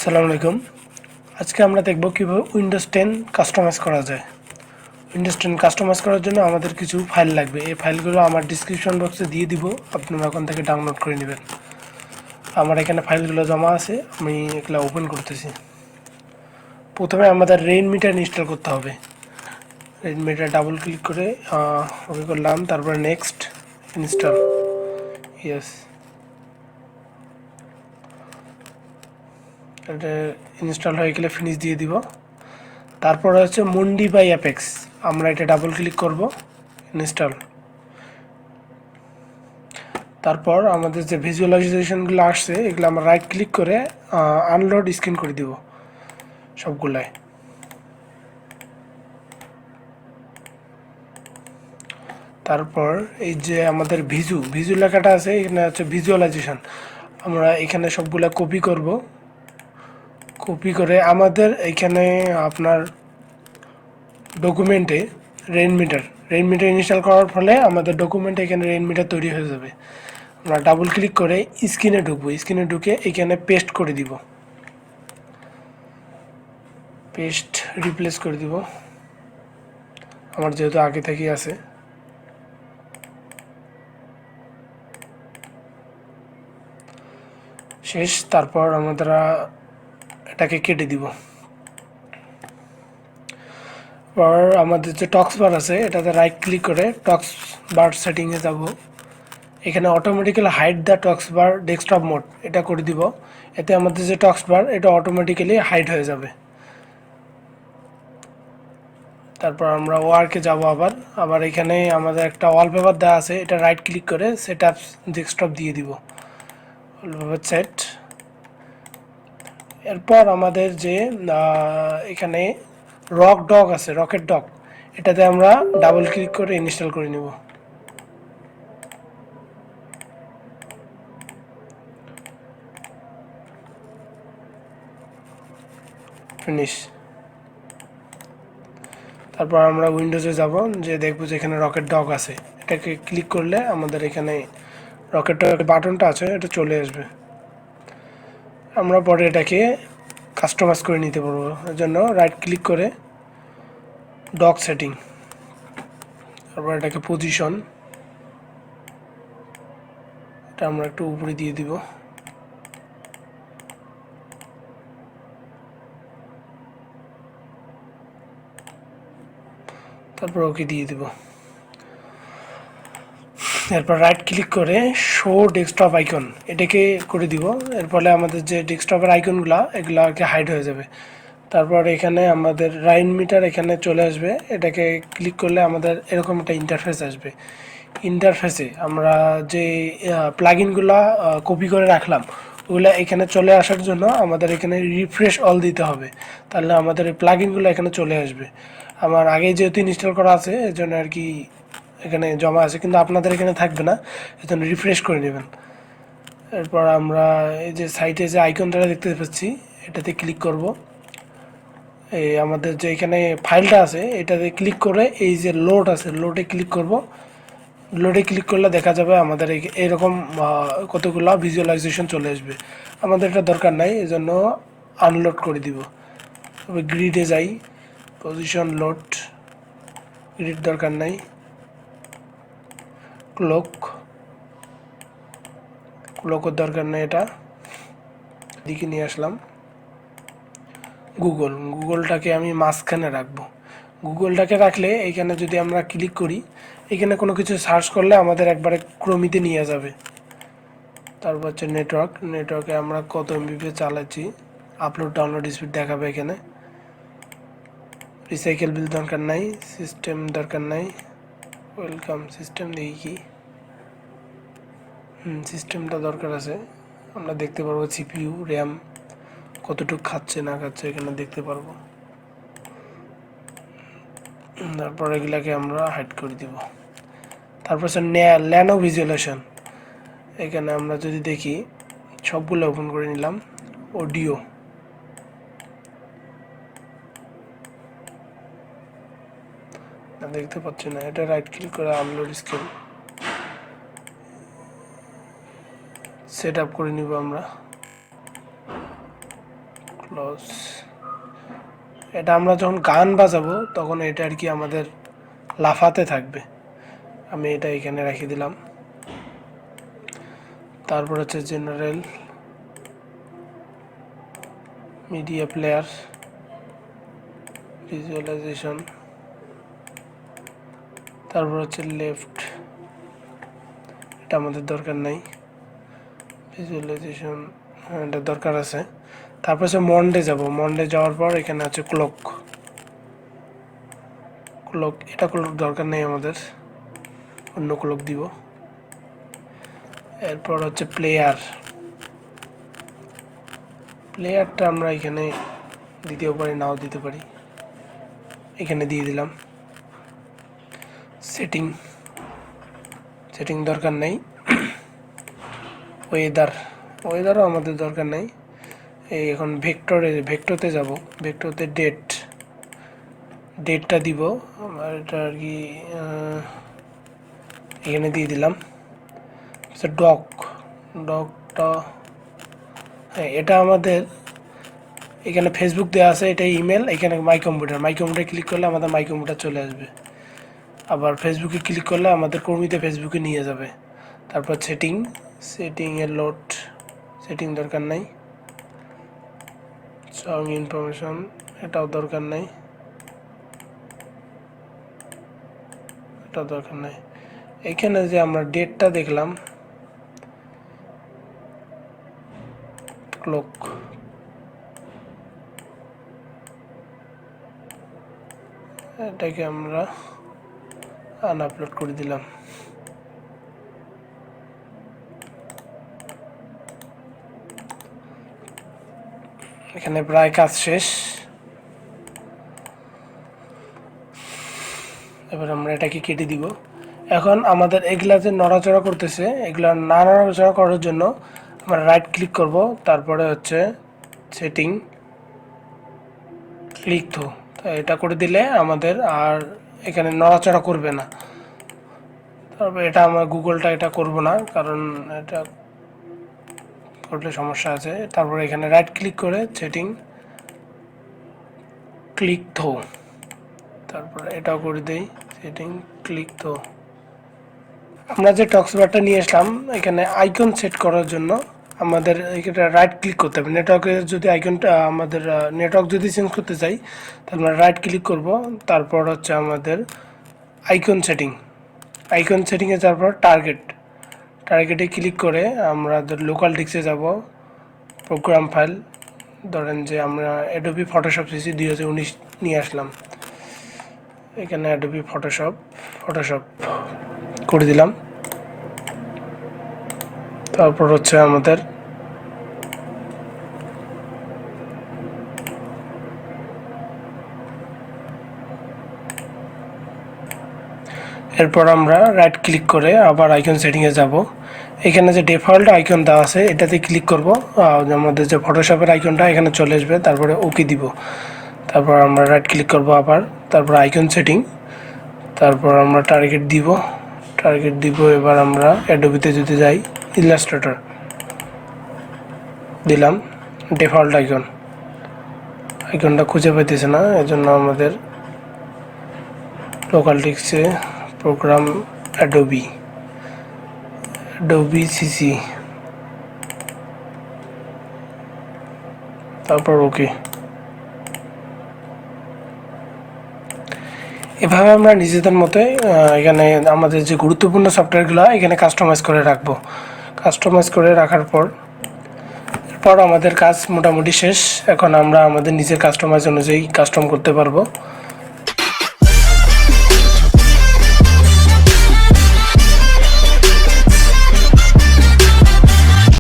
আসসালামু আলাইকুম। আজকে আমরা দেখব কিভাবে উইন্ডোজ 10 কাস্টমাইজ করা যায়। উইন্ডোজ 10 কাস্টমাইজ করার জন্য আমাদের কিছু ফাইল লাগবে। এই ফাইলগুলো আমার ডিসক্রিপশন বক্সে দিয়ে দিব, আপনারা ওখান থেকে ডাউনলোড করে নেবেন। আমার এখানে ফাইলগুলো জমা আছে, আমি এগুলো ওপেন করতেছি। প্রথমে আমাদের রেইন মিটার ইনস্টল করতে হবে। রেইন মিটার ডাবল ক্লিক করে ওকে করলাম, তারপর নেক্সট ইনস্টল, ইয়েস। এটা ইনস্টল হয়ে গেলে ফিনিশ দিয়ে দিব। তারপরে হচ্ছে মুন্ডি বাই অ্যাপেক্স, আমরা এটা ডাবল ক্লিক করব, ইনস্টল। তারপর আমাদের যে ভিজুয়ালাইজেশনগুলো আসছে এগুলো আমরা রাইট ক্লিক করে আনলোড স্ক্রিন করে দিব সবগুলাই। তারপর এই যে আমাদের ভিজু লেখাটা আছে, এখানে হচ্ছে ভিজুয়ালাইজেশন, আমরা এখানে সবগুলা কপি করব। কপি করে আমাদের এখানে আপনার ডকুমেন্টে রেইন মিটার ইনস্টল করার ফলে আমাদের ডকুমেন্টে এখানে রেইন মিটার তৈরি হয়ে যাবে। আমরা ডাবল ক্লিক করে স্ক্রিনে ঢুকবো, স্ক্রিনে ঢুকে এখানে পেস্ট করে দিব, পেস্ট রিপ্লেস করে দিব, আমার যেহেতু আগে থেকেই আছে। শেষ। তারপর আমরা এটাকে কেটে দিব। পর আমাদের যে টক্স বার আছে এটাতে রাইট ক্লিক করে টক্স বার সেটিংয়ে যাব। এখানে automatically hide the taskbar desktop mode এটা করে দিব। এতে আমাদের যে টক্স বার এটা অটোমেটিক্যালি হাইড হয়ে যাবে। তারপর আমরা ওয়ার্কে যাব। আবার এখানে আমাদের একটা ওয়ালপেপার দেওয়া আছে, এটা রাইট ক্লিক করে সেট আপ ডেস্কটপ দিয়ে দিব, ওয়ালপেপার সেট। এরপর আমাদের যে এখানে রকেট ডগ, এটাতে আমরা ডাবল ক্লিক করে ইনস্টল করে নেব। ফিনিশ। তারপর আমরা উইন্ডোজে যাব, যে দেখব যে এখানে রকেট ডগ আছে, এটাকে ক্লিক করলে আমাদের এখানে রকেট ডগ বাটনটা আছে, এটা চলে আসবে। আমরা পরে এটাকে কাস্টমাইজ করে নিতে পারবো। এর জন্য রাইট ক্লিক করে ডগ সেটিং, তারপর এটাকে পজিশন, এটা আমরা একটু উপরে দিয়ে দিব। তারপর ওকে দিয়ে দিব। এরপর রাইট ক্লিক করে শো ডেস্কটপ আইকন, এটাকে করে দিব। এর ফলে আমাদের যে ডেস্কটপের আইকনগুলো এগুলো আর কি হাইড হয়ে যাবে। তারপর এখানে আমাদের রাইন মিটার এখানে চলে আসবে, এটাকে ক্লিক করলে আমাদের এরকম একটা ইন্টারফেস আসবে। ইন্টারফেসে আমরা যে প্লাগইনগুলো কপি করে রাখলাম ওগুলো এখানে চলে আসার জন্য আমাদের এখানে রিফ্রেশ অল দিতে হবে, তাহলে আমাদের এই প্লাগইনগুলো এখানে চলে আসবে। আমার আগে যেহেতু ইনস্টল করা আছে এর জন্য আর কি এখানে জমা আছে, কিন্তু আপনাদের এখানে থাকবে না, এর জন্য রিফ্রেশ করে নেবেন। এরপর আমরা এই যে সাইটে যে আইকনটা দেখতে পাচ্ছি এটাতে ক্লিক করব। এই আমাদের যে এখানে ফাইলটা আছে এটাতে ক্লিক করে এই যে লোড আছে লোডে ক্লিক করব। লোডে ক্লিক করলে দেখা যাবে আমাদের এরকম কতগুলো ভিজুয়ালাইজেশন চলে আসবে। আমাদের এটা দরকার নাই, এজন্য আনলোড করে দিব। তবে গ্রিডে যাই, পজিশন লোড, গ্রিড দরকার নাই। ক্লোকের দরকার নেই, এটা দিকে নিয়ে আসলাম। গুগলটাকে আমি মাঝখানে রাখবো। গুগলটাকে রাখলে এখানে যদি আমরা ক্লিক করি, এখানে কোনো কিছু সার্চ করলে আমাদের একবারে ক্রমিতে নিয়ে যাবে। তারপর হচ্ছে নেটওয়ার্কে আমরা কত এমবিপি চালাচ্ছি, আপলোড ডাউনলোড স্পিড দেখাবে এখানে। রিসাইকেল বিল দরকার নাই, সিস্টেম দরকার নাই, ওয়েলকাম সিস্টেম দেখি কি, সিস্টেমটা দরকার আছে। আমরা দেখতে পারবো সিপিইউ র্যাম কতটুকু খাচ্ছে না খাচ্ছে এখানে দেখতে পারবো। তারপর এগুলাকে আমরা হাইড করে দিব। তারপর হচ্ছে ন্যানো ভিজুয়ালাইজেশন, এখানে আমরা যদি দেখি সবগুলো ওপেন করে নিলাম। অডিও, দেখতে পাচ্ছি না, এটা রাইট ক্লিক করে আপলোড স্ক্রিন সেট আপ করে নিব আমরা। ক্লোজ। এটা আমরা যখন গান বাজাবো তখন এটা আর কি আমাদের লাফাতে থাকবে। আমি এটা এখানে রেখে দিলাম। তারপর হচ্ছে জেনারেল, মিডিয়া প্লেয়ার, ভিজুয়ালাইজেশন, তারপর হচ্ছে লেফট, এটা আমাদের দরকার নাই। ভিজুয়ালাইজেশন এটা দরকার আছে। তারপর হচ্ছে মন্ডে যাব, মন্ডে যাওয়ার পর এখানে আছে ক্লক, ক্লক এটা ক্লক দরকার নেই আমাদের, অন্য ক্লক দিব। এরপর হচ্ছে প্লেয়ার, প্লেয়ারটা আমরা এখানে দিতেও পারি নাও দিতে পারি, এখানে দিয়ে দিলাম। সেটিং, সেটিং দরকার নেই। ওয়েদার, ওয়েদারও আমাদের দরকার নেই। এই এখন ভেক্টরে, ভেক্টরতে যাব, ভেক্টরতে ডেট, ডেটটা দিব আমার, এটা আর কি এখানে দিয়ে দিলাম। ডক, ডকটা হ্যাঁ এটা আমাদের এখানে ফেসবুক দেওয়া আছে, এটা ইমেল, এখানে my computer, my computer click করলে আমাদের মাই কম্পিউটার চলে আসবে। আবার ফেসবুকে ক্লিক করলে আমাদের কর্মীতে ফেসবুকে নিয়ে যাবে। তারপর সেটিং, সেটিংয়ের লোড, সেটিং দরকার নাই। সং ইনফরমেশন এটাও দরকার নাই, এটাও দরকার নাই। এখানে যে আমরা ডেটটা দেখলাম ক্লক, এটাকে আমরা আনআপলোড করে দিলাম। এখানে প্রায় কাজ শেষ। এবার আমরা এটাকে কেটে দিব। এখন আমাদের এগুলা যে নড়াচড়া করতেছে, এগুলা না নড়াচড়া করার জন্য আমরা রাইট ক্লিক করব, তারপরে হচ্ছে সেটিং, ক্লিক থো, এটা করে দিলে আমাদের আর এখানে নড়াচড়া করবে না। তারপর এটা আমার গুগলটা এটা করব না, কারণ এটা করলে সমস্যা আছে। তারপরে এখানে রাইট ক্লিক করে সেটিং, ক্লিক থো, তারপরে এটাও করে দেই সেটিং, ক্লিক থো। আমরা যে টক্সবারটা নিয়ে আসলাম এখানে আইকন সেট করার জন্য আমাদের এখানে রাইট ক্লিক করতে হবে। নেটওয়ার্কের যদি আইকনটা আমাদের নেটওয়ার্ক যদি চেঞ্জ করতে চাই তাহলে আমরা রাইট ক্লিক করব, তারপর হচ্ছে আমাদের আইকন সেটিং, আইকন সেটিংয়ে যাওয়ার পর টার্গেট, টার্গেটে ক্লিক করে আমরা লোকাল ডিস্কে যাব, প্রোগ্রাম ফাইল, ধরেন যে আমরা অ্যাডোবি ফটোশপ সিসি 2019 নিয়ে আসলাম, এখানে অ্যাডোবি ফটোশপ, ফটোশপ করে দিলাম। তারপর হচ্ছে আমাদের এরপর আমরা রাইট ক্লিক করে আবার আইকন সেটিংয়ে যাব। এখানে যে ডিফল্ট আইকন দেওয়া আছে এটাতে ক্লিক করব, আমাদের যে ফটোশপের আইকনটা এখানে চলে আসবে, তারপরে ওকে দিব। তারপর আমরা রাইট ক্লিক করব আবার, তারপর আইকন সেটিং, তারপর আমরা টার্গেট দিব, টার্গেট দিব। এবার আমরা অ্যাডোবিতে যদি যাই, ইলাস্ট্রেটর দিলাম, ডিফল্ট আইকন, আইকনটা খুঁজে পাইতেছে না, এজন্য আমাদের লোকাল ডিস্কে প্রোগ্রাম অ্যাডোবি, অ্যাডোবি সিসি, তারপর ওকে। এভাবে আমরা নিজেদের মতো এখানে আমাদের যে গুরুত্বপূর্ণ সফটওয়্যারগুলো এখানে কাস্টমাইজ করে রাখবো। কাস্টমাইজ করে রাখার পর আমাদের কাজ মোটামুটি শেষ। এখন আমরা আমাদের নিজের কাস্টমাইজ অনুযায়ী কাস্টম করতে পারবো।